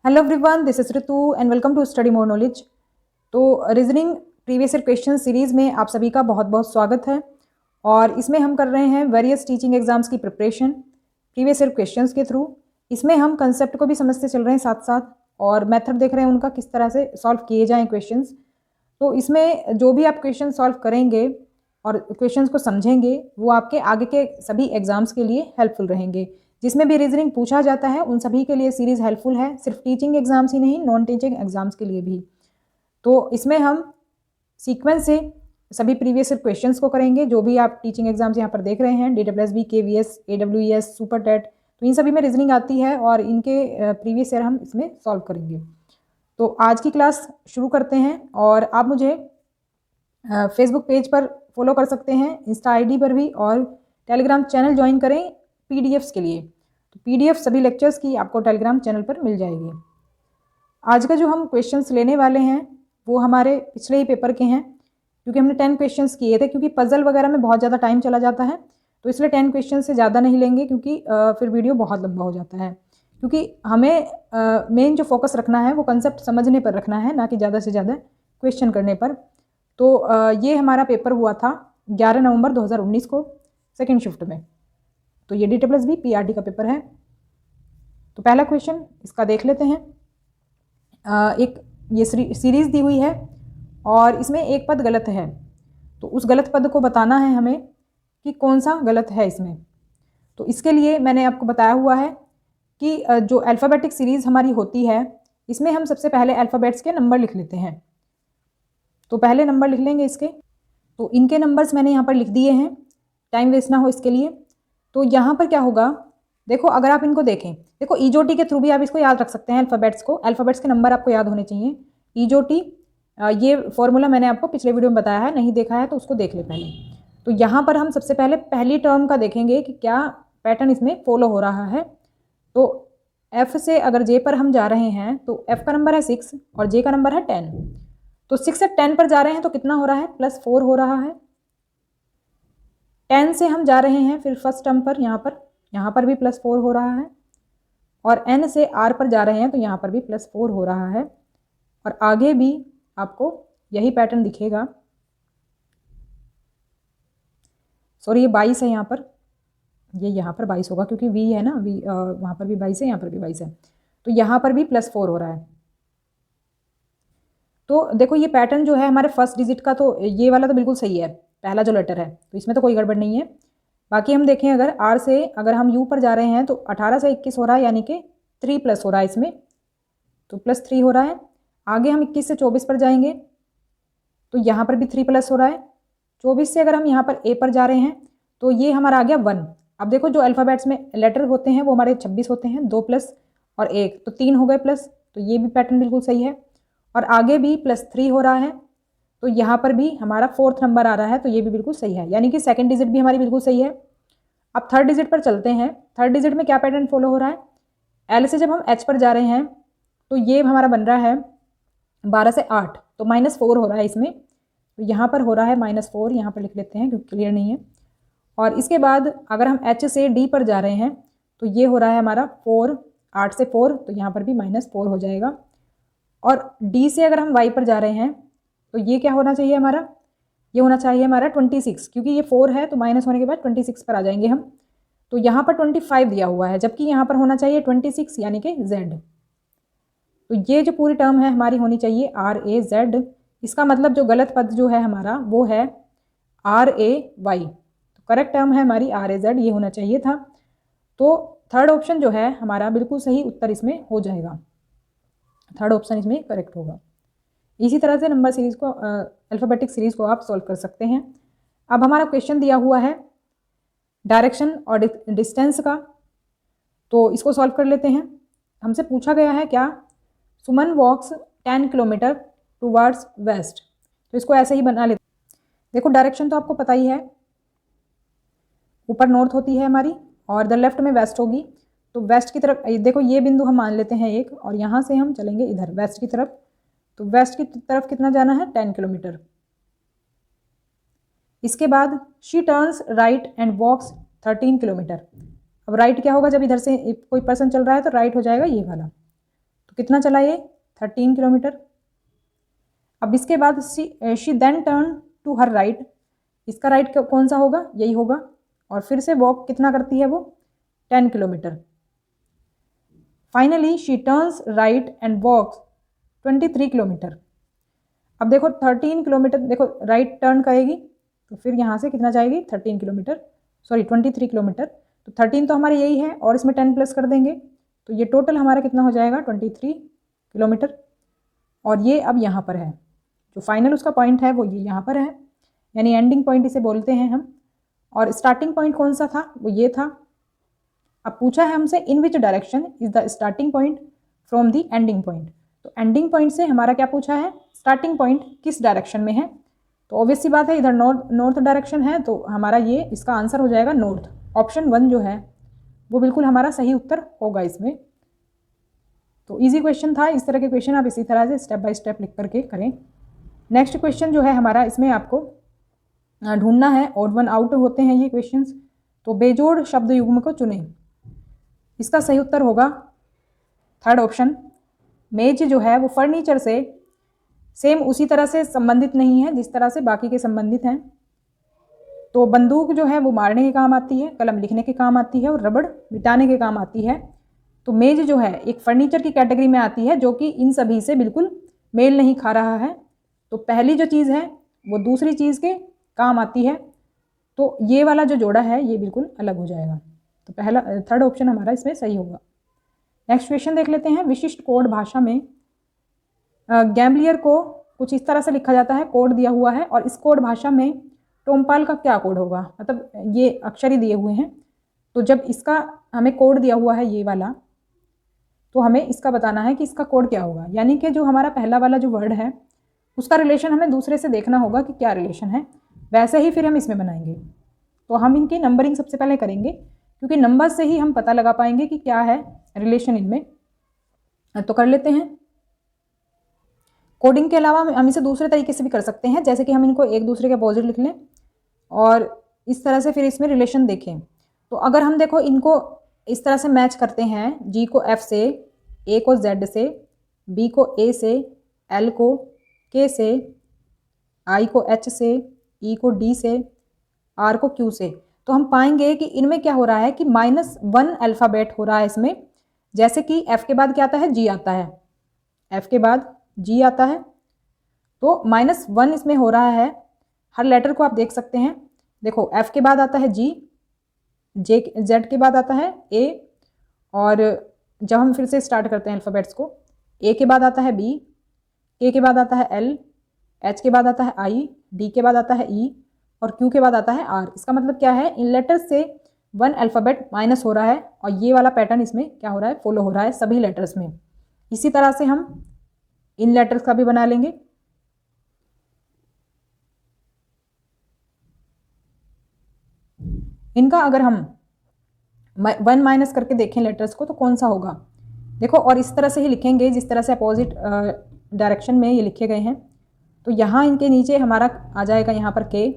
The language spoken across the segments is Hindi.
Hello everyone, this is Ritu and welcome to study more knowledge. तो reasoning previous year question series में आप सभी का बहुत बहुत स्वागत है। और इसमें हम कर रहे हैं वेरियस टीचिंग एग्जाम्स की प्रिपरेशन प्रीवियस ईयर क्वेश्चंस के थ्रू। इसमें हम कंसेप्ट को भी समझते चल रहे हैं साथ साथ, और मेथड देख रहे हैं उनका किस तरह से सॉल्व किए जाएं क्वेश्चंस। तो इसमें जो भी आप क्वेश्चन सॉल्व करेंगे और क्वेश्चंस को समझेंगे वो आपके आगे के सभी एग्जाम्स के लिए हेल्पफुल रहेंगे। जिसमें भी रीजनिंग पूछा जाता है उन सभी के लिए सीरीज हेल्पफुल है, सिर्फ टीचिंग एग्जाम्स ही नहीं, नॉन टीचिंग एग्जाम्स के लिए भी। तो इसमें हम सीक्वेंस से सभी प्रीवियस ईयर क्वेश्चंस को करेंगे, जो भी आप टीचिंग एग्जाम्स यहाँ पर देख रहे हैं, DSSB, KVS, AWES, super TET, तो इन सभी में रीजनिंग आती है और इनके प्रीवियस ईयर हम इसमें सॉल्व करेंगे। तो आज की क्लास शुरू करते हैं। और आप मुझे फेसबुक पेज पर फॉलो कर सकते हैं, इंस्टा आईडी पर भी, और टेलीग्राम चैनल ज्वाइन करें पीडीएफ्स के लिए। तो पीडीएफ सभी लेक्चर्स की आपको टेलीग्राम चैनल पर मिल जाएगी। आज का जो हम क्वेश्चंस लेने वाले हैं वो हमारे पिछले ही पेपर के हैं, क्योंकि हमने 10 क्वेश्चंस किए थे। क्योंकि पजल वगैरह में बहुत ज़्यादा टाइम चला जाता है, तो इसलिए 10 क्वेश्चन से ज़्यादा नहीं लेंगे, क्योंकि फिर वीडियो बहुत लंबा हो जाता है। क्योंकि हमें मेन जो फोकस रखना है वो कंसेप्ट समझने पर रखना है, ना कि ज़्यादा से ज़्यादा क्वेश्चन करने पर। तो ये हमारा पेपर हुआ था 11 नवंबर 2019 को, सेकेंड शिफ्ट में। तो ये DSSB PRT का पेपर है। तो पहला क्वेश्चन इसका देख लेते हैं। एक ये सीरीज दी हुई है और इसमें एक पद गलत है, तो उस गलत पद को बताना है हमें कि कौन सा गलत है इसमें। तो इसके लिए मैंने आपको बताया हुआ है कि जो अल्फ़ाबेटिक सीरीज़ हमारी होती है, इसमें हम सबसे पहले अल्फ़ाबेट्स के नंबर लिख लेते हैं। तो पहले नंबर लिख लेंगे इसके। तो इनके नंबर्स मैंने यहाँ पर लिख दिए हैं, टाइम वेस्ट ना हो इसके लिए। तो यहाँ पर क्या होगा, देखो अगर आप इनको देखें, देखो ईजोटी के थ्रू भी आप इसको याद रख सकते हैं अल्फ़ाबेट्स को। अल्फ़ाबेट्स के नंबर आपको याद होने चाहिए। ईजोटी, ये फॉर्मूला मैंने आपको पिछले वीडियो में बताया है, नहीं देखा है तो उसको देख ले पहले। तो यहाँ पर हम सबसे पहले पहली टर्म का देखेंगे कि क्या पैटर्न इसमें फॉलो हो रहा है। तो F से अगर J पर हम जा रहे हैं तो F का नंबर है 6 और J का नंबर है 10। तो 6 से 10 पर जा रहे हैं तो कितना हो रहा है, +4 हो रहा है। 10 से हम जा रहे हैं फिर फर्स्ट टर्म पर, यहाँ पर भी +4 हो रहा है। और N से R पर जा रहे हैं तो यहाँ पर भी +4 हो रहा है। और आगे भी आपको यही पैटर्न दिखेगा। सॉरी, ये 22 है यहाँ पर, ये यहाँ पर 22 होगा क्योंकि V है ना, V वहाँ पर भी 22 है, यहाँ पर भी 22 है। तो यहाँ पर भी +4 हो रहा है। तो देखो ये पैटर्न जो है हमारे फर्स्ट डिजिट का, तो ये वाला तो बिल्कुल सही है, पहला जो लेटर है, तो इसमें तो कोई गड़बड़ नहीं है। बाकी हम देखें, अगर R से अगर हम U पर जा रहे हैं तो 18 से 21 हो रहा है, यानी कि 3+ हो रहा है इसमें, तो +3 हो रहा है। आगे हम 21 से 24 पर जाएंगे तो यहाँ पर भी 3+ हो रहा है। 24 से अगर हम यहाँ पर A पर जा रहे हैं तो ये हमारा आ गया 1। अब देखो जो अल्फ़ाबेट्स में लेटर होते हैं वो हमारे 26 होते हैं, 2 प्लस और 1, तो 3 हो गए प्लस, तो ये भी पैटर्न बिल्कुल सही है। और आगे भी +3 हो रहा है, तो यहाँ पर भी हमारा 4th नंबर आ रहा है, तो ये भी बिल्कुल सही है, यानी कि सेकंड डिजिट भी हमारी बिल्कुल सही है। अब थर्ड डिजिट पर चलते हैं। थर्ड डिजिट में क्या पैटर्न फॉलो हो रहा है, L से जब हम H पर जा रहे हैं तो ये हमारा बन रहा है 12 से 8, तो -4 हो रहा है इसमें। तो यहाँ पर हो रहा है -4, यहाँ पर लिख लेते हैं क्योंकि क्लियर नहीं है। और इसके बाद अगर हम H से D पर जा रहे हैं तो ये हो रहा है हमारा 4, 8 से 4, तो यहाँ पर भी -4 हो जाएगा। और D से अगर हम Y पर जा रहे हैं तो ये क्या होना चाहिए हमारा, ये होना चाहिए हमारा 26, क्योंकि ये 4 है तो माइनस होने के बाद 26 पर आ जाएंगे हम। तो यहाँ पर 25 दिया हुआ है, जबकि यहाँ पर होना चाहिए 26, यानी कि Z। तो ये जो पूरी टर्म है हमारी होनी चाहिए RAZ। इसका मतलब जो गलत पद जो है हमारा वो है RAY। तो करेक्ट टर्म है हमारी RAZ, ये होना चाहिए था। तो थर्ड ऑप्शन जो है हमारा बिल्कुल सही उत्तर इसमें हो जाएगा, थर्ड ऑप्शन इसमें करेक्ट होगा। इसी तरह से नंबर सीरीज़ को, अल्फ़ाबेटिक सीरीज़ को आप सॉल्व कर सकते हैं। अब हमारा क्वेश्चन दिया हुआ है डायरेक्शन और डिस्टेंस का, तो इसको सॉल्व कर लेते हैं। हमसे पूछा गया है क्या, सुमन वॉक्स 10 किलोमीटर टूवर्ड्स वेस्ट। तो इसको ऐसे ही बना लेते हैं। देखो डायरेक्शन तो आपको पता ही है, ऊपर नॉर्थ होती है हमारी और इधर लेफ्ट में वेस्ट होगी। तो वेस्ट की तरफ देखो ये बिंदु हम मान लेते हैं एक, और यहाँ से हम चलेंगे इधर वेस्ट की तरफ। तो वेस्ट की तरफ कितना जाना है, 10 किलोमीटर। इसके बाद she turns right and walks 13 kilometre. अब राइट क्या होगा, जब इधर से कोई पर्सन चल रहा है तो राइट हो जाएगा ये वाला। तो कितना चला ये 13 किलोमीटर। अब इसके बाद she then turn to her right, इसका राइट कौन सा होगा, यही होगा। और फिर से वॉक कितना करती है वो 10 kilometre. Finally she turns right and walks 23 kilometre. अब देखो 13 किलोमीटर, देखो राइट टर्न करेगी तो फिर यहाँ से कितना जाएगी 13 किलोमीटर, सॉरी 23 किलोमीटर। तो 13 तो हमारे यही है और इसमें 10 प्लस कर देंगे तो ये टोटल हमारा कितना हो जाएगा 23 किलोमीटर। और ये अब यहाँ पर है, जो फाइनल उसका पॉइंट है वो ये यहाँ पर है, यानी एंडिंग पॉइंट इसे बोलते हैं हम। और स्टार्टिंग पॉइंट कौन सा था, वो ये था। अब पूछा है हमसे in which direction is the starting point from the ending point. तो एंडिंग पॉइंट से हमारा क्या पूछा है, स्टार्टिंग पॉइंट किस डायरेक्शन में है। तो ऑब्वियस सी बात है इधर नॉर्थ डायरेक्शन है, तो हमारा ये इसका आंसर हो जाएगा नॉर्थ। ऑप्शन 1 जो है वो बिल्कुल हमारा सही उत्तर होगा इसमें। तो इजी क्वेश्चन था, इस तरह के क्वेश्चन आप इसी तरह से स्टेप बाय स्टेप लिख करके करें। नेक्स्ट क्वेश्चन जो है हमारा, इसमें आपको ढूंढना है, ऑड वन आउट होते हैं ये क्वेश्चंस। तो बेजोड़ शब्द युग्म को चुनें, इसका सही उत्तर होगा 3rd ऑप्शन। मेज जो है वो फर्नीचर से सेम उसी तरह से संबंधित नहीं है जिस तरह से बाकी के संबंधित हैं। तो बंदूक जो है वो मारने के काम आती है, कलम लिखने के काम आती है और रबड़ मिटाने के काम आती है। तो मेज जो है एक फर्नीचर की कैटेगरी में आती है जो कि इन सभी से बिल्कुल मेल नहीं खा रहा है। तो पहली जो चीज़ है वो दूसरी चीज़ के काम आती है, तो ये वाला जो जोड़ा है ये बिल्कुल अलग हो जाएगा। तो पहला 3rd ऑप्शन हमारा इसमें सही होगा। नेक्स्ट क्वेश्चन देख लेते हैं। विशिष्ट कोड भाषा में गैम्बलियर को कुछ इस तरह से लिखा जाता है, कोड दिया हुआ है, और इस कोड भाषा में टोम्पाल का क्या कोड होगा, मतलब ये अक्षर ही दिए हुए हैं। तो जब इसका हमें कोड दिया हुआ है ये वाला, तो हमें इसका बताना है कि इसका कोड क्या होगा। यानी कि जो हमारा पहला वाला जो वर्ड है उसका रिलेशन हमें दूसरे से देखना होगा कि क्या रिलेशन है, वैसे ही फिर हम इसमें बनाएंगे। तो हम इनकी नंबरिंग सबसे पहले करेंगे, क्योंकि नंबर से ही हम पता लगा पाएंगे कि क्या है रिलेशन इनमें। तो कर लेते हैं। कोडिंग के अलावा हम इसे दूसरे तरीके से भी कर सकते हैं, जैसे कि हम इनको एक दूसरे के अपोजिट लिख लें और इस तरह से फिर इसमें रिलेशन देखें। तो अगर हम देखो इनको इस तरह से मैच करते हैं, जी को एफ से, ए को जेड से, बी को ए से, एल को के से, आई को एच से, ई को डी से, आर को क्यू से, तो हम पाएंगे कि इनमें क्या हो रहा है कि -1 अल्फ़ाबेट हो रहा है इसमें। जैसे कि एफ के बाद क्या आता है, जी आता है, एफ के बाद जी आता है, तो -1 इसमें हो रहा है। हर लेटर को आप देख सकते हैं, देखो एफ के बाद आता है जी, जेड के बाद आता है ए, और जब हम फिर से स्टार्ट करते हैं अल्फ़ाबेट्स को, ए के बाद आता है बी, के के बाद आता है एल, एच के बाद आता है आई, डी के बाद आता है ई, और क्यू के बाद आता है आर। इसका मतलब क्या है, इन लेटर्स से 1 अल्फ़ाबेट माइनस हो रहा है, और ये वाला पैटर्न इसमें क्या हो रहा है, फॉलो हो रहा है सभी लेटर्स में। इसी तरह से हम इन लेटर्स का भी बना लेंगे। इनका अगर हम 1 माइनस करके देखें लेटर्स को, तो कौन सा होगा, देखो, और इस तरह से ही लिखेंगे जिस तरह से अपोजिट डायरेक्शन में ये लिखे गए हैं। तो यहाँ इनके नीचे हमारा आ जाएगा यहाँ पर के,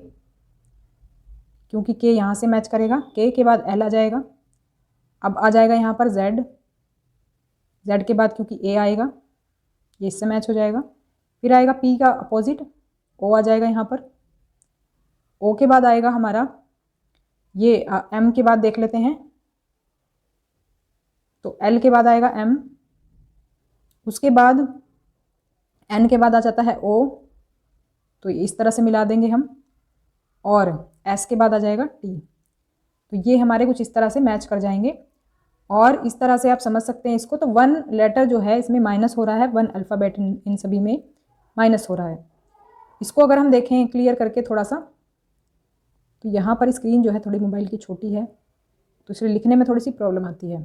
क्योंकि के यहाँ से मैच करेगा, के के बाद एल आ जाएगा। अब आ जाएगा यहाँ पर जेड, जेड के बाद क्योंकि ए आएगा, ये इससे मैच हो जाएगा। फिर आएगा पी का अपोजिट, ओ आ जाएगा यहाँ पर। ओ के बाद आएगा हमारा ये एम के बाद देख लेते हैं, तो एल के बाद आएगा एम, उसके बाद एन के बाद आ जाता है ओ, तो इस तरह से मिला देंगे हम, और एस के बाद आ जाएगा टी। तो ये हमारे कुछ इस तरह से मैच कर जाएंगे, और इस तरह से आप समझ सकते हैं इसको। तो 1 लेटर जो है इसमें माइनस हो रहा है, 1 अल्फ़ाबेट इन सभी में माइनस हो रहा है। इसको अगर हम देखें क्लियर करके थोड़ा सा, तो यहाँ पर स्क्रीन जो है थोड़ी मोबाइल की छोटी है, तो इसलिए लिखने में थोड़ी सी प्रॉब्लम आती है।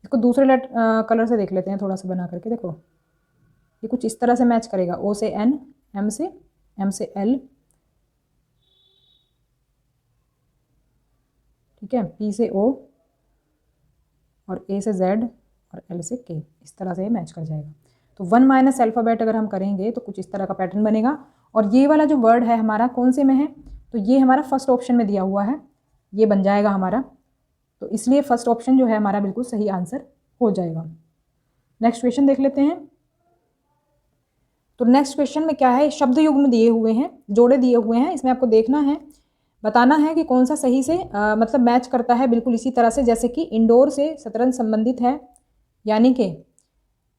इसको दूसरे कलर से देख लेते हैं थोड़ा सा बना करके। देखो ये कुछ इस तरह से मैच करेगा, ओ से एन, एम से एल, ठीक है, पी से ओ, और ए से जेड, और एल से के, इस तरह से मैच कर जाएगा। तो 1 माइनस अल्फ़ाबेट अगर हम करेंगे तो कुछ इस तरह का पैटर्न बनेगा। और ये वाला जो वर्ड है हमारा कौन से में है, तो ये हमारा फर्स्ट ऑप्शन में दिया हुआ है, ये बन जाएगा हमारा तो इसलिए फर्स्ट ऑप्शन जो है हमारा बिल्कुल सही आंसर हो जाएगा। नेक्स्ट क्वेश्चन देख लेते हैं। तो नेक्स्ट क्वेश्चन में क्या है, शब्द युग्म दिए हुए हैं, जोड़े दिए हुए हैं, इसमें आपको देखना है, बताना है कि कौन सा सही से मतलब मैच करता है बिल्कुल इसी तरह से, जैसे कि इंडोर से शतरंज संबंधित है, यानी कि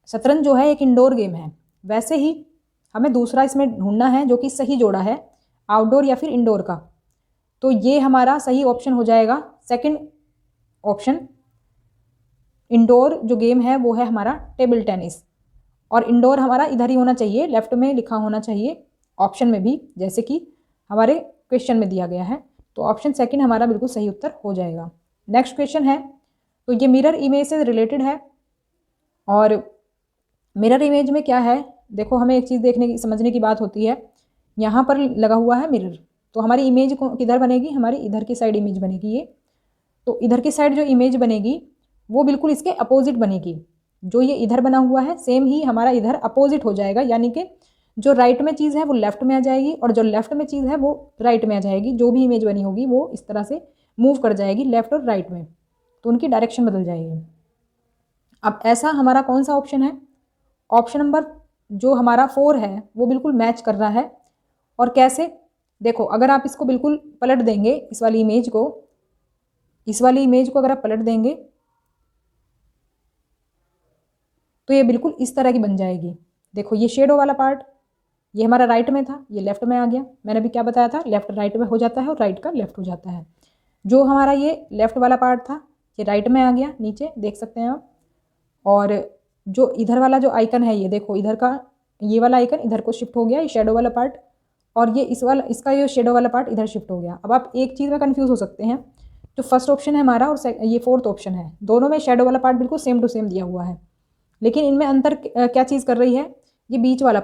शतरंज जो है एक इंडोर गेम है, वैसे ही हमें दूसरा इसमें ढूंढना है जो कि सही जोड़ा है आउटडोर या फिर इंडोर का। तो ये हमारा सही ऑप्शन हो जाएगा सेकंड ऑप्शन। इंडोर जो गेम है वो है हमारा टेबल टेनिस, और इंडोर हमारा इधर ही होना चाहिए, लेफ्ट में लिखा होना चाहिए ऑप्शन में भी, जैसे कि हमारे क्वेश्चन में दिया गया है। तो ऑप्शन सेकंड हमारा बिल्कुल सही उत्तर हो जाएगा। नेक्स्ट क्वेश्चन है, तो ये मिरर इमेज से रिलेटेड है, और मिरर इमेज में क्या है, देखो हमें एक चीज़ देखने की समझने की बात होती है, यहाँ पर लगा हुआ है मिरर, तो हमारी इमेज को किधर बनेगी, हमारी इधर की साइड इमेज बनेगी ये। तो इधर की साइड जो इमेज बनेगी वो बिल्कुल इसके अपोजिट बनेगी, जो ये इधर बना हुआ है सेम ही हमारा इधर अपोजिट हो जाएगा, यानी कि जो राइट में चीज़ है वो लेफ्ट में आ जाएगी और जो लेफ्ट में चीज़ है वो राइट में आ जाएगी। जो भी इमेज बनी होगी वो इस तरह से मूव कर जाएगी लेफ्ट और राइट में, तो उनकी डायरेक्शन बदल जाएगी। अब ऐसा हमारा कौन सा ऑप्शन है, ऑप्शन नंबर जो हमारा 4 है वो बिल्कुल मैच कर रहा है। और कैसे, देखो अगर आप इसको बिल्कुल पलट देंगे, इस वाली इमेज को अगर आप पलट देंगे तो ये बिल्कुल इस तरह की बन जाएगी। देखो ये शेडो वाला पार्ट ये हमारा राइट में था, ये लेफ्ट में आ गया। मैंने भी क्या बताया था, लेफ्ट राइट में हो जाता है और राइट का लेफ्ट हो जाता है। जो हमारा ये लेफ्ट वाला पार्ट था ये राइट में आ गया, नीचे देख सकते हैं आप। और जो इधर वाला जो आइकन है ये देखो, इधर का ये वाला आइकन इधर को शिफ्ट हो गया, ये शेडो वाला पार्ट, और ये इसका ये शेडो वाला पार्ट इधर शिफ्ट हो गया। अब आप एक चीज़ में कंफ्यूज हो सकते हैं, जो फर्स्ट ऑप्शन है हमारा और ये फोर्थ ऑप्शन है, दोनों में शेडो वाला पार्ट बिल्कुल सेम टू सेम दिया हुआ है, लेकिन इनमें अंतर क्या चीज़ कर रही है, ये बीच वाला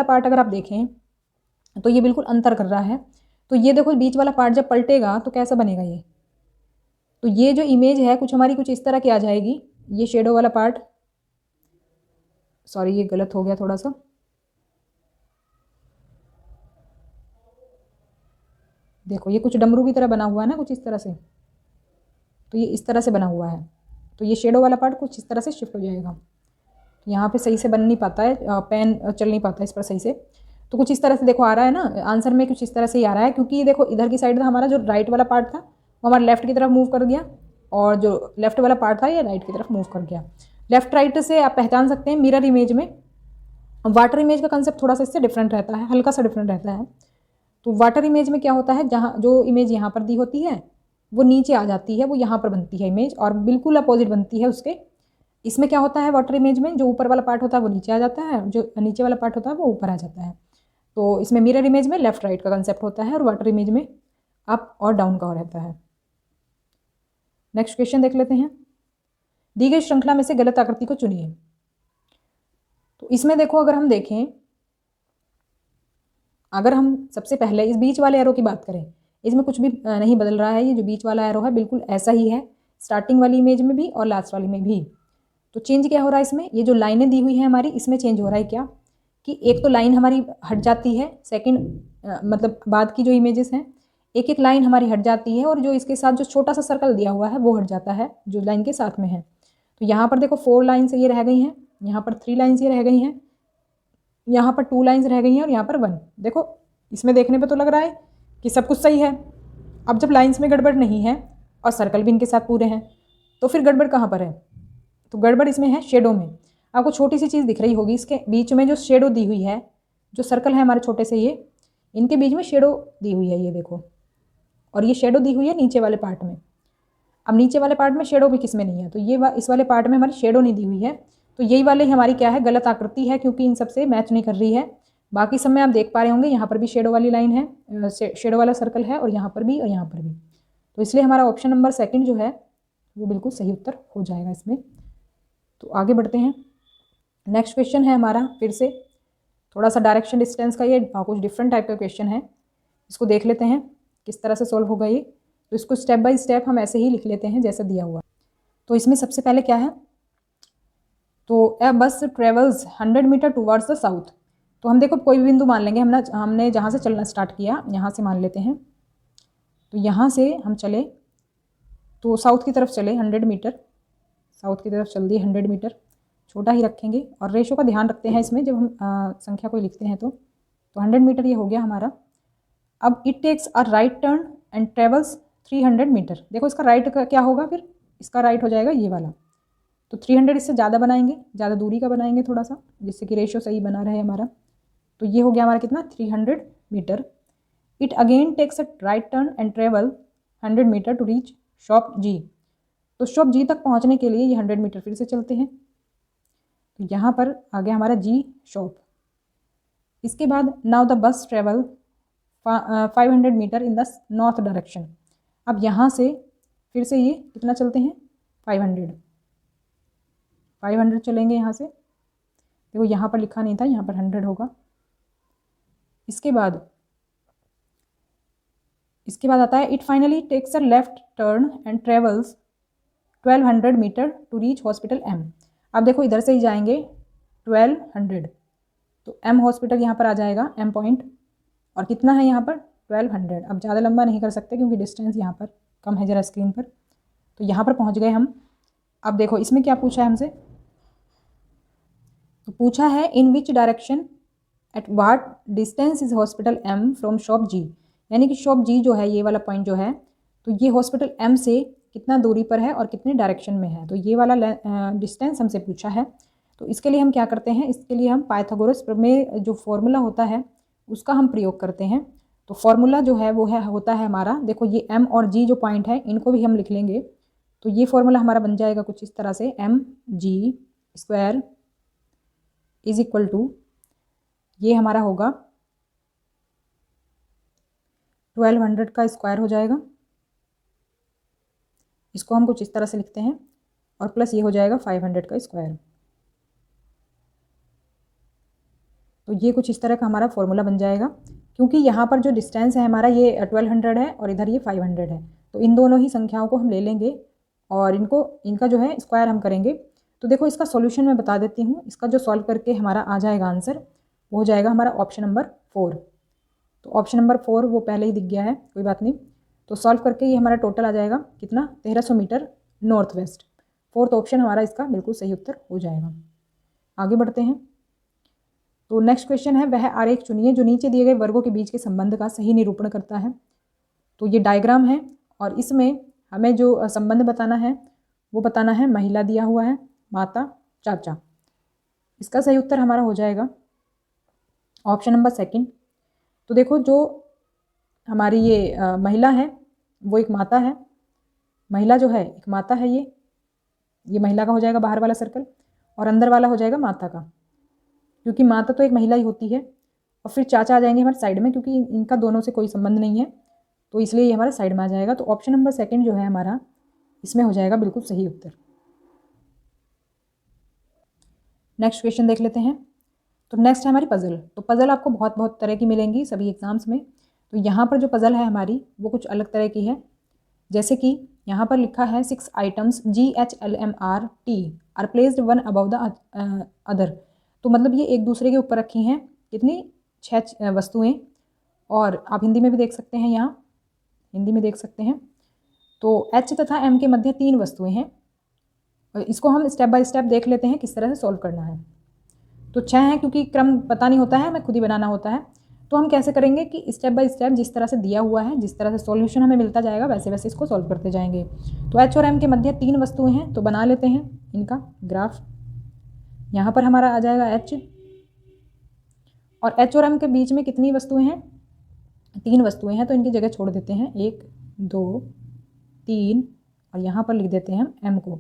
पार्ट अगर आप देखें तो ये बिल्कुल अंतर कर रहा है। तो ये देखो बीच वाला पार्ट जब पलटेगा तो कैसा बनेगा ये, तो ये जो इमेज है कुछ हमारी कुछ इस तरह की आ जाएगी। ये शेडो वाला पार्ट, सॉरी ये गलत हो गया थोड़ा सा, देखो ये कुछ डमरू की तरह बना हुआ है ना, कुछ इस तरह से, तो ये इस तरह से बना हुआ है, तो ये शेडो वाला पार्ट कुछ इस तरह से शिफ्ट हो जाएगा। तो यहाँ पे सही से बन नहीं पाता है, पेन चल नहीं पाता है इस पर सही से, तो कुछ इस तरह से देखो आ रहा है ना आंसर में, कुछ इस तरह से ही आ रहा है, क्योंकि ये देखो इधर की साइड था हमारा जो राइट वाला पार्ट था वो हमारा लेफ्ट की तरफ मूव कर गया, और जो लेफ्ट वाला पार्ट था ये राइट की तरफ मूव कर गया। लेफ्ट राइट से आप पहचान सकते हैं मिरर इमेज में। वाटर इमेज का कंसेप्ट थोड़ा सा इससे डिफरेंट रहता है, हल्का सा डिफरेंट रहता है। तो वाटर इमेज में क्या होता है, जहाँ जो इमेज यहाँ पर दी होती है वो नीचे आ जाती है, वो यहाँ पर बनती है इमेज, और बिल्कुल अपोजिट बनती है उसके। इसमें क्या होता है वाटर इमेज में, जो ऊपर वाला पार्ट होता है वो नीचे आ जाता है, जो नीचे वाला पार्ट होता है वो ऊपर आ जाता है। तो इसमें मिरर इमेज में लेफ्ट राइट का कंसेप्ट होता है, और वाटर इमेज में अप और डाउन का रहता है। नेक्स्ट क्वेश्चन देख लेते हैं। दी गई श्रृंखला में से गलत आकृति को चुनिए। तो इसमें देखो अगर हम देखें, अगर हम सबसे पहले इस बीच वाले एरो की बात करें, इसमें कुछ भी नहीं बदल रहा है, ये जो बीच वाला एरो है बिल्कुल ऐसा ही है, स्टार्टिंग वाली इमेज में भी और लास्ट वाली में भी। तो चेंज क्या हो रहा है इसमें, ये जो लाइनें दी हुई हैं हमारी, इसमें चेंज हो रहा है क्या, कि एक तो लाइन हमारी हट जाती है, सेकंड मतलब बाद की जो इमेजेस हैं एक एक लाइन हमारी हट जाती है, और जो इसके साथ जो छोटा सा सर्कल दिया हुआ है वो हट जाता है जो लाइन के साथ में है। तो यहाँ पर देखो 4 लाइन्स ये रह गई हैं, यहाँ पर 3 लाइन्स ये रह गई हैं, यहाँ पर 2 लाइन्स रह गई हैं, और यहाँ पर 1। देखो इसमें देखने पे तो लग रहा है कि सब कुछ सही है। अब जब लाइन्स में गड़बड़ नहीं है और सर्कल भी इनके साथ पूरे हैं, तो फिर गड़बड़ कहाँ पर है, तो गड़बड़ इसमें है शेडो में। आपको छोटी सी चीज़ दिख रही होगी, इसके बीच में जो शेडो दी हुई है, जो सर्कल है हमारे छोटे से ये, इनके बीच में शेडो दी हुई है, ये देखो, और ये शेडो दी हुई है नीचे वाले पार्ट में। अब नीचे वाले पार्ट में शेडो भी किस में नहीं है, तो ये इस वाले पार्ट में हमारी शेडो नहीं दी हुई है, तो यही वाली हमारी क्या है, गलत आकृति है, क्योंकि इन सबसे मैच नहीं कर रही है। बाकी सब में आप देख पा रहे होंगे, यहाँ पर भी शेडो वाली लाइन है, शेडो वाला सर्कल है, और यहाँ पर भी और यहाँ पर भी। तो इसलिए हमारा ऑप्शन नंबर सेकंड जो है वो बिल्कुल सही उत्तर हो जाएगा इसमें। तो आगे बढ़ते हैं। नेक्स्ट क्वेश्चन है हमारा फिर से थोड़ा सा डायरेक्शन डिस्टेंस का, ये कुछ डिफरेंट टाइप का क्वेश्चन है, इसको देख लेते हैं किस तरह से सॉल्व होगा ये। तो इसको स्टेप बाय स्टेप हम ऐसे ही लिख लेते हैं जैसा दिया हुआ। तो इसमें सबसे पहले क्या है, तो a bus travels 100 metre towards the south. तो हम देखो कोई भी बिंदु मान लेंगे, हमने जहाँ से चलना स्टार्ट किया यहाँ से मान लेते हैं। तो यहाँ से हम चले तो साउथ की तरफ चले 100 मीटर, साउथ की तरफ चल दिए 100 मीटर, छोटा ही रखेंगे और रेशो का ध्यान रखते हैं इसमें जब हम संख्या को लिखते हैं। तो 100 मीटर ये हो गया हमारा। अब it takes a right turn and travels 300 metre. देखो इसका राइट का क्या होगा, फिर इसका राइट हो जाएगा ये वाला। तो 300 इससे ज़्यादा बनाएंगे, ज़्यादा दूरी का बनाएंगे थोड़ा सा, जिससे कि रेशो सही बना रहे हमारा। तो ये हो गया हमारा कितना, 300 metre. It again takes a right turn and travel 100 metre to reach shop G. तो शॉप जी तक पहुंचने के लिए ये 100 मीटर फिर से चलते हैं। तो यहाँ पर आ गया हमारा जी शॉप। इसके बाद now the bus travel 500 metre in the north direction. अब यहाँ से फिर से ये कितना चलते हैं, 500 चलेंगे यहाँ से। देखो यहाँ पर लिखा नहीं था, यहाँ पर 100 होगा। इसके बाद आता है it finally takes a left turn and travels 1200 metre to reach hospital M. अब देखो इधर से ही जाएंगे 1200, तो एम हॉस्पिटल यहाँ पर आ जाएगा, एम पॉइंट, और कितना है यहाँ पर 1200। अब ज़्यादा लंबा नहीं कर सकते क्योंकि डिस्टेंस यहाँ पर कम है ज़रा स्क्रीन पर। तो यहाँ पर पहुँच गए हम। अब देखो इसमें क्या पूछा है हमसे, तो पूछा है in which direction at what distance is hospital M from shop G. यानी कि शॉप जी जो है, ये वाला पॉइंट जो है, तो ये हॉस्पिटल एम से कितना दूरी पर है और कितने डायरेक्शन में है। तो ये वाला डिस्टेंस हमसे पूछा है। तो इसके लिए हम क्या करते हैं, इसके लिए हम पाइथागोरस में जो फॉर्मूला होता है उसका हम प्रयोग करते हैं। तो फॉर्मूला जो है वो होता है हमारा, देखो ये एम और जी जो पॉइंट है इनको भी हम लिख लेंगे। तो ये फॉर्मूला हमारा बन जाएगा कुछ इस तरह से, M G square is equal to, ये हमारा होगा 1200 का स्क्वायर हो जाएगा, इसको हम कुछ इस तरह से लिखते हैं, और प्लस ये हो जाएगा 500 का स्क्वायर। तो ये कुछ इस तरह का हमारा फॉर्मूला बन जाएगा, क्योंकि यहाँ पर जो डिस्टेंस है हमारा ये 1200 है और इधर ये 500 है। तो इन दोनों ही संख्याओं को हम ले लेंगे और इनका जो है स्क्वायर हम करेंगे। तो देखो इसका सॉल्यूशन मैं बता देती हूँ। इसका जो सॉल्व करके हमारा आ जाएगा आंसर, वो हो जाएगा हमारा ऑप्शन नंबर 4। तो ऑप्शन नंबर 4 वो पहले ही दिख गया है, कोई बात नहीं। तो सॉल्व करके ये हमारा टोटल आ जाएगा कितना, 1300 metre north west. 4th option हमारा इसका बिल्कुल सही उत्तर हो जाएगा। आगे बढ़ते हैं। तो नेक्स्ट क्वेश्चन है, वह आरेख चुनिए जो नीचे दिए गए वर्गों के बीच के संबंध का सही निरूपण करता है। तो ये डायग्राम है और इसमें हमें जो संबंध बताना है वो बताना है, महिला दिया हुआ है, माता, चाचा। इसका सही उत्तर हमारा हो जाएगा ऑप्शन नंबर 2। तो देखो जो हमारी ये महिला है वो एक माता है, महिला जो है एक माता है, ये महिला का हो जाएगा बाहर वाला सर्कल, और अंदर वाला हो जाएगा माता का, क्योंकि माता तो एक महिला ही होती है। और फिर चाचा आ जाएंगे हमारे साइड में, क्योंकि इनका दोनों से कोई संबंध नहीं है, तो इसलिए ये हमारे साइड में आ जाएगा। तो ऑप्शन नंबर 2 जो है हमारा, इसमें हो जाएगा बिल्कुल सही उत्तर। नेक्स्ट क्वेश्चन देख लेते हैं। तो नेक्स्ट है हमारी पज़ल। तो पज़ल आपको बहुत बहुत तरह की मिलेंगी सभी एग्जाम्स में। तो यहाँ पर जो पज़ल है हमारी वो कुछ अलग तरह की है। जैसे कि यहाँ पर लिखा है 6 items GHLMRT are placed one above the other. तो मतलब ये एक दूसरे के ऊपर रखी हैं, कितनी, 6 वस्तुएं। और आप हिंदी में भी देख सकते हैं, यहाँ हिंदी में देख सकते हैं। तो H तथा M के मध्य 3 वस्तुएं हैं। इसको हम स्टेप बाय स्टेप देख लेते हैं किस तरह से सॉल्व करना है। तो 6 हैं, क्योंकि क्रम पता नहीं होता है, हमें खुद ही बनाना होता है। तो हम कैसे करेंगे कि स्टेप बाय स्टेप जिस तरह से दिया हुआ है, जिस तरह से सॉल्यूशन हमें मिलता जाएगा, वैसे वैसे इसको सॉल्व करते जाएंगे। तो H और M के मध्य 3 वस्तुएं हैं, तो बना लेते हैं इनका ग्राफ। यहाँ पर हमारा आ जाएगा H, और H और M के बीच में कितनी वस्तुएं हैं, 3 वस्तुएं हैं, तो इनकी जगह छोड़ देते हैं 1 2 3, और यहाँ पर लिख देते हैं हम M को।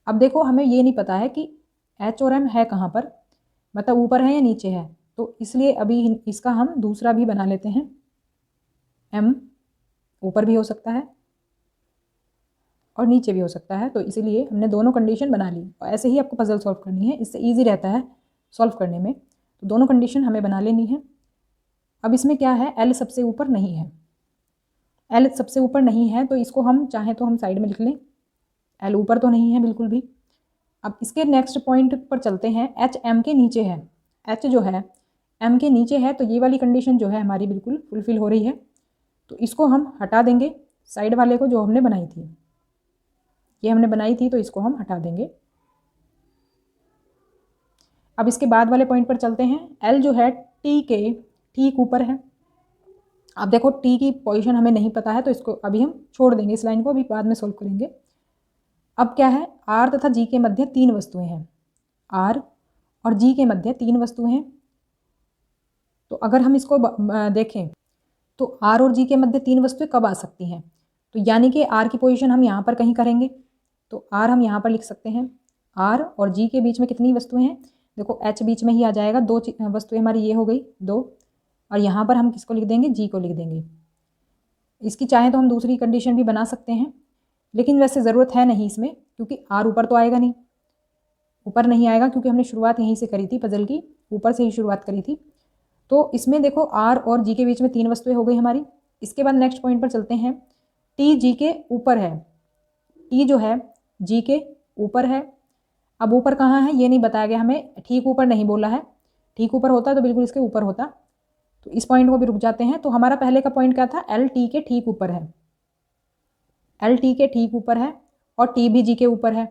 अब देखो हमें ये नहीं पता है कि H और M है कहाँ पर, मतलब ऊपर है या नीचे है। तो इसलिए अभी इसका हम दूसरा भी बना लेते हैं। M ऊपर भी हो सकता है और नीचे भी हो सकता है, तो इसीलिए हमने दोनों कंडीशन बना ली। और ऐसे ही आपको पजल सॉल्व करनी है, इससे ईजी रहता है सॉल्व करने में। तो दोनों कंडीशन हमें बना लेनी है। अब इसमें क्या है, L सबसे ऊपर नहीं है, L सबसे ऊपर नहीं है, तो इसको हम चाहें तो हम साइड में लिख लें, L ऊपर तो नहीं है बिल्कुल भी। अब इसके नेक्स्ट पॉइंट पर चलते हैं। H M के नीचे है, H जो है M के नीचे है, तो ये वाली कंडीशन जो है हमारी बिल्कुल फुलफिल हो रही है। तो इसको हम हटा देंगे साइड वाले को जो हमने बनाई थी। ये हमने बनाई थी तो इसको हम हटा देंगे। अब इसके बाद वाले पॉइंट पर चलते हैं। एल जो है टी के ठीक ऊपर है। अब देखो टी की पोजीशन हमें नहीं पता है तो इसको अभी हम छोड़ देंगे, इस लाइन को अभी बाद में सोल्व करेंगे। अब क्या है, आर तथा जी के मध्य 3 वस्तुएं हैं। आर और जी के मध्य 3 वस्तुएं हैं। तो अगर हम इसको देखें तो आर और जी के मध्य 3 वस्तुएं कब आ सकती हैं, तो यानी कि आर की पोजीशन हम यहाँ पर कहीं करेंगे तो आर हम यहाँ पर लिख सकते हैं। आर और जी के बीच में कितनी वस्तुएं हैं, देखो एच बीच में ही आ जाएगा, 2 वस्तुएं हमारी ये हो गई 2, और यहाँ पर हम किसको लिख देंगे, जी को लिख देंगे। इसकी चाहें तो हम दूसरी कंडीशन भी बना सकते हैं, लेकिन वैसे ज़रूरत है नहीं इसमें, क्योंकि आर ऊपर तो आएगा नहीं, ऊपर नहीं आएगा क्योंकि हमने शुरुआत यहीं से करी थी, पजल की ऊपर से ही शुरुआत करी थी। तो इसमें देखो आर और जी के बीच में 3 वस्तुएं हो गई हमारी। इसके बाद नेक्स्ट पॉइंट पर चलते हैं। टी जी के ऊपर है, टी जो है जी के ऊपर है। अब ऊपर कहाँ है ये नहीं बताया गया हमें, ठीक ऊपर नहीं बोला है, ठीक ऊपर होता तो बिल्कुल इसके ऊपर होता। तो इस पॉइंट को भी रुक जाते हैं। तो हमारा पहले का पॉइंट क्या था, एल टी के ठीक ऊपर है, एल टी के ठीक ऊपर है, और टी भी जी के ऊपर है,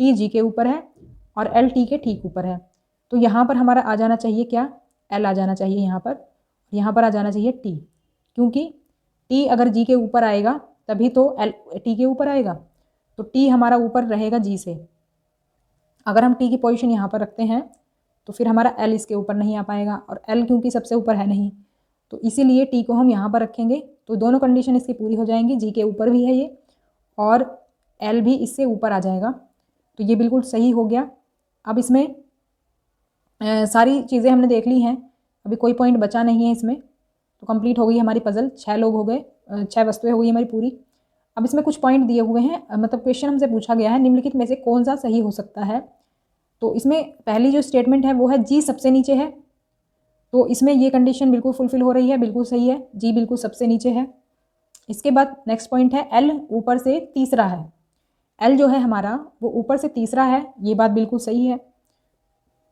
टी जी के ऊपर है और एल टी के ठीक ऊपर है। तो यहाँ पर हमारा आ जाना चाहिए क्या, एल आ जाना चाहिए यहाँ पर आ जाना चाहिए टी, क्योंकि टी अगर जी के ऊपर आएगा तभी तो एल टी के ऊपर आएगा। तो टी हमारा ऊपर रहेगा जी से। अगर हम टी की पोजीशन यहाँ पर रखते हैं तो फिर हमारा एल इसके ऊपर नहीं आ पाएगा, और एल क्योंकि सबसे ऊपर है नहीं, तो इसीलिए टी को हम यहाँ पर रखेंगे। तो दोनों कंडीशन इसकी पूरी हो जाएंगी, जी के ऊपर भी है ये और एल भी इससे ऊपर आ जाएगा। तो ये बिल्कुल सही हो गया। अब इसमें सारी चीज़ें हमने देख ली हैं, अभी कोई पॉइंट बचा नहीं है इसमें। तो कंप्लीट हो गई हमारी पजल, 6 लोग हो गए, 6 वस्तुएं हो गई हमारी पूरी। अब इसमें कुछ पॉइंट दिए हुए हैं, मतलब क्वेश्चन हमसे पूछा गया है निम्नलिखित में से कौन सा सही हो सकता है। तो इसमें पहली जो स्टेटमेंट है वो है जी सबसे नीचे है, तो इसमें ये कंडीशन बिल्कुल फुलफिल हो रही है, बिल्कुल सही है, जी बिल्कुल सबसे नीचे है। इसके बाद नेक्स्ट पॉइंट है एल ऊपर से तीसरा है, एल जो है हमारा वो ऊपर से तीसरा है, ये बात बिल्कुल सही है।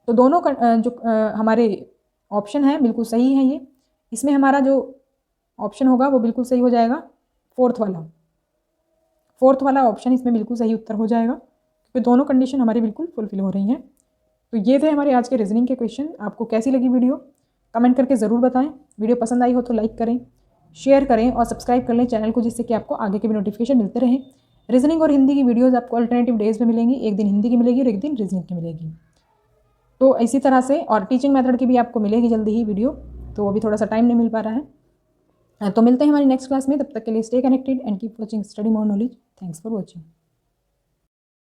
तो दोनों जो हमारे ऑप्शन है बिल्कुल सही है। ये इसमें हमारा जो ऑप्शन होगा वो बिल्कुल सही हो जाएगा, फोर्थ वाला ऑप्शन इसमें बिल्कुल सही उत्तर हो जाएगा, क्योंकि दोनों कंडीशन हमारी बिल्कुल फुलफिल हो रही हैं। तो ये थे हमारे आज के रीजनिंग के क्वेश्चन। आपको कैसी लगी वीडियो कमेंट करके ज़रूर बताएं। वीडियो पसंद आई हो तो लाइक करें, शेयर करें और सब्सक्राइब कर लें चैनल को, जिससे कि आपको आगे के भी नोटिफिकेशन मिलते रहें। रीजनिंग और हिंदी की वीडियोज़ आपको अल्टरनेटिव डेज में मिलेंगी, एक दिन हिंदी की मिलेगी और एक दिन रीजनिंग की मिलेगी। तो इसी तरह से और टीचिंग मेथड की भी आपको मिलेगी जल्दी ही वीडियो, तो अभी थोड़ा सा टाइम नहीं मिल पा रहा है। तो मिलते हैं हमारी नेक्स्ट क्लास में, तब तक के लिए stay connected and keep watching study more knowledge. Thanks for watching.